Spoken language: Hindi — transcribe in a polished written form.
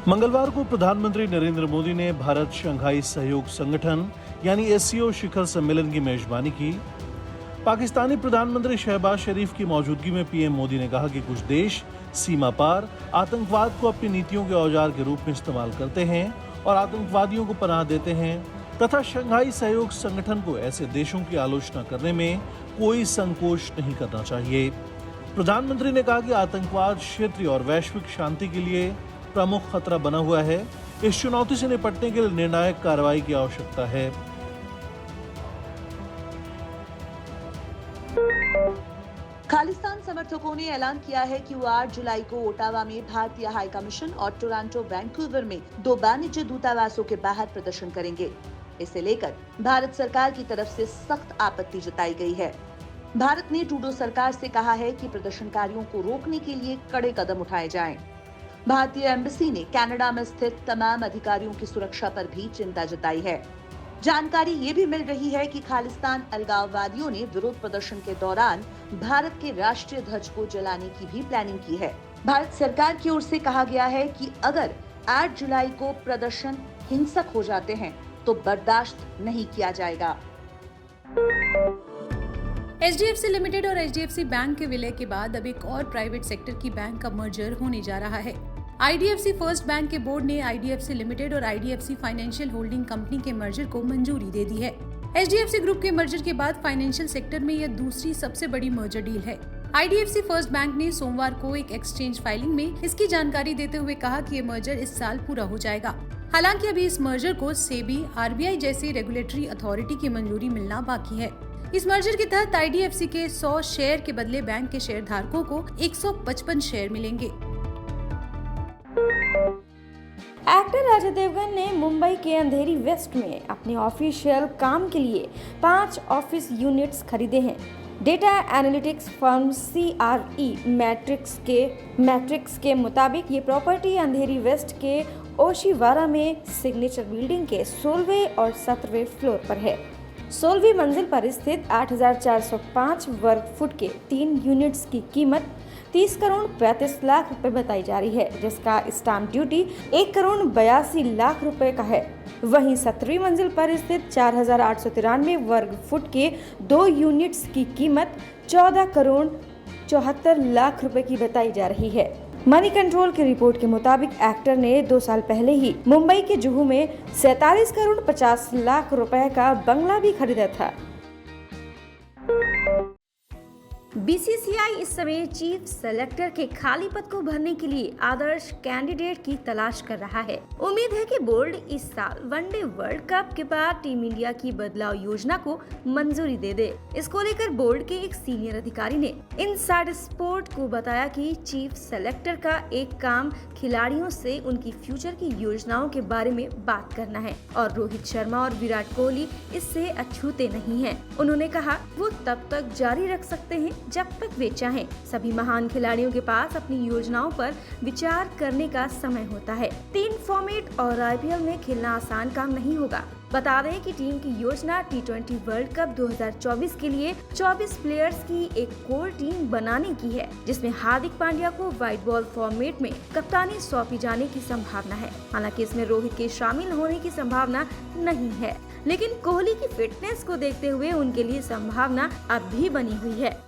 मंगलवार को प्रधानमंत्री नरेंद्र मोदी ने भारत शंघाई सहयोग संगठन यानी एससीओ शिखर सम्मेलन की मेजबानी की। पाकिस्तानी प्रधानमंत्री शहबाज शरीफ की मौजूदगी में पीएम मोदी ने कहा कि कुछ देश सीमा पार आतंकवाद को अपनी नीतियों के औजार के रूप में इस्तेमाल करते हैं और आतंकवादियों को पनाह देते हैं तथा शंघाई सहयोग संगठन को ऐसे देशों की आलोचना करने में कोई संकोच नहीं करना चाहिए। प्रधानमंत्री ने कहा कि आतंकवाद क्षेत्रीय और वैश्विक शांति के लिए प्रमुख खतरा बना हुआ है। इस चुनौती से निपटने के लिए निर्णायक कार्रवाई की आवश्यकता है। खालिस्तान समर्थकों ने ऐलान किया है कि वो 8 जुलाई को ओटावा में भारतीय हाई कमीशन और टोरंटो वैंकूवर में 2 वाणिज्य दूतावासों के बाहर प्रदर्शन करेंगे। इसे लेकर भारत सरकार की तरफ से सख्त आपत्ति जताई गई है। भारत ने ट्रूडो सरकार से कहा है कि प्रदर्शनकारियों को रोकने के लिए कड़े कदम उठाए जाएं। भारतीय एम्बेसी ने कनाडा में स्थित तमाम अधिकारियों की सुरक्षा पर भी चिंता जताई है। जानकारी ये भी मिल रही है कि खालिस्तान अलगाववादियों ने विरोध प्रदर्शन के दौरान भारत के राष्ट्रीय ध्वज को जलाने की भी प्लानिंग की है। भारत सरकार की ओर से कहा गया है कि अगर 8 जुलाई को प्रदर्शन हिंसक हो जाते हैं तो बर्दाश्त नहीं किया जाएगा। एचडीएफसी लिमिटेड और एचडीएफसी बैंक के विलय के बाद अब एक और प्राइवेट सेक्टर की बैंक का मर्जर होने जा रहा है। आईडीएफसी फर्स्ट बैंक के बोर्ड ने आईडीएफसी लिमिटेड और आईडीएफसी फाइनेंशियल होल्डिंग कंपनी के मर्जर को मंजूरी दे दी है। एचडीएफसी ग्रुप के मर्जर के बाद फाइनेंशियल सेक्टर में यह दूसरी सबसे बड़ी मर्जर डील है। आईडीएफसी फर्स्ट बैंक ने सोमवार को एक एक्सचेंज फाइलिंग में इसकी जानकारी देते हुए कहा कि ये मर्जर इस साल पूरा हो जाएगा। हालांकि अभी इस मर्जर को सेबी, आरबीआई जैसी रेगुलेटरी अथॉरिटी की मंजूरी मिलना बाकी है। इस मर्जर के तहत आईडीएफसी के 100 शेयर के बदले बैंक के शेयर धारकों को 155 शेयर मिलेंगे। एक्टर अजय देवगन ने मुंबई के अंधेरी वेस्ट में अपने ऑफिशियल काम के लिए 5 ऑफिस यूनिट्स खरीदे हैं। Data analytics firm CRE matrix के मुताबिक ये प्रॉपर्टी अंधेरी वेस्ट के ओशिवारा में सिग्नेचर बिल्डिंग के 16वें और 17वें फ्लोर पर है। 16वीं मंजिल पर स्थित 8,405 वर्ग फुट के 3 यूनिट्स की कीमत 30 करोड़ 35 लाख रुपए बताई जा रही है, जिसका स्टाम्प ड्यूटी 1 करोड़ 82 लाख रुपए का है। वहीं 17वीं मंजिल पर स्थित 4,893 वर्ग फुट के 2 यूनिट्स की कीमत 14 करोड़ 74 लाख रुपए की बताई जा रही है। मनी कंट्रोल की रिपोर्ट के मुताबिक एक्टर ने 2 साल पहले ही मुंबई के जुहू में 47 करोड़ 50 लाख रुपए का बंगला भी खरीदा था। बीसीसीआई इस समय चीफ सेलेक्टर के खाली पद को भरने के लिए आदर्श कैंडिडेट की तलाश कर रहा है। उम्मीद है कि बोर्ड इस साल वनडे वर्ल्ड कप के बाद टीम इंडिया की बदलाव योजना को मंजूरी दे दे। इसको लेकर बोर्ड के एक सीनियर अधिकारी ने इनसाइड स्पोर्ट को बताया कि चीफ सेलेक्टर का एक काम खिलाड़ियों से उनकी फ्यूचर की योजनाओं के बारे में बात करना है और रोहित शर्मा और विराट कोहली इससे अछूते नहीं हैं। उन्होंने कहा वो तब तक जारी रख सकते हैं जब तक वे चाहें। सभी महान खिलाड़ियों के पास अपनी योजनाओं पर विचार करने का समय होता है। 3 फॉर्मेट और आईपीएल में खेलना आसान काम नहीं होगा। बता दें कि टीम की योजना T20 वर्ल्ड कप 2024 के लिए 24 प्लेयर्स की एक कोर टीम बनाने की है, जिसमें हार्दिक पांड्या को व्हाइट बॉल फॉर्मेट में कप्तानी सौंपी जाने की संभावना है। हालांकि इसमें रोहित के शामिल होने की संभावना नहीं है, लेकिन कोहली की फिटनेस को देखते हुए उनके लिए संभावना अब भी बनी हुई है।